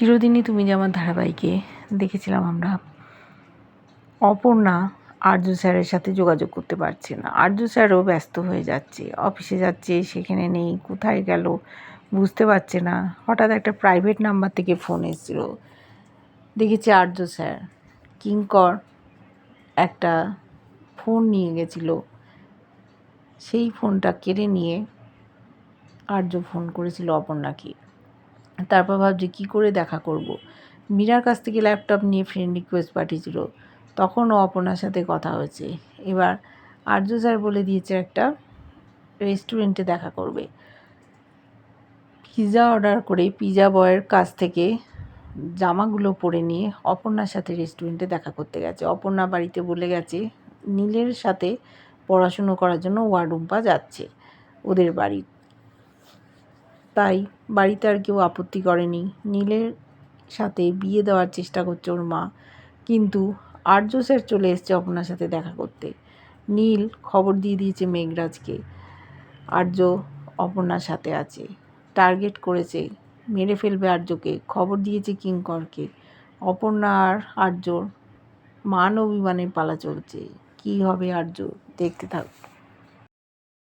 চিরদিনই তুমি যে আমার ধারাবাহিকে দেখেছিলাম আমরা অপর্ণা আর্য স্যারের সাথে যোগাযোগ করতে পারছে না। আর্য স্যারও ব্যস্ত হয়ে যাচ্ছে, অফিসে যাচ্ছে, সেখানে নেই, কোথায় গেল বুঝতে পারছে না। হঠাৎ একটা প্রাইভেট নাম্বার থেকে ফোন এসেছিল। দেখেছি আর্য স্যার কিঙ্কর একটা ফোন নিয়ে গেছিল, সেই ফোনটা কেড়ে নিয়ে আর্য ফোন করেছিল অপর্ণাকে। তারপর ভাবছি কী করে দেখা করব। মীরার কাছ থেকে ল্যাপটপ নিয়ে ফ্রেন্ড রিকোয়েস্ট পাঠিয়েছিল, তখনও অপর্ণার সাথে কথা হয়েছে। এবার আর্য স্যার বলে দিয়েছে একটা রেস্টুরেন্টে দেখা করবে। পিৎজা অর্ডার করে পিৎজা বয়ের কাছ থেকে জামাগুলো পরে নিয়ে অপর্ণার সাথে রেস্টুরেন্টে দেখা করতে গেছে। অপর্ণা বাড়িতে বলে গেছে নীলের সাথে পড়াশুনো করার জন্য ওয়ারুম্পা যাচ্ছে ওদের বাড়ি, তাই বাড়িতে আর কেউ আপত্তি করেনি। নীলের সাথে বিয়ে দেওয়ার চেষ্টা করছে ওর মা, কিন্তু আর্য স্যার চলে এসছে অপর্ণার সাথে দেখা করতে। নীল খবর দিয়ে দিয়েছে মেঘরাজকে আর্য অপর্ণার সাথে আছে, টার্গেট করেছে মেরে ফেলবে আর্যকে, খবর দিয়েছে কিঙ্করকে। অপর্ণা আর আর্যর মান অভিমানের পালা চলছে। কী হবে আর্য, দেখতে থাক।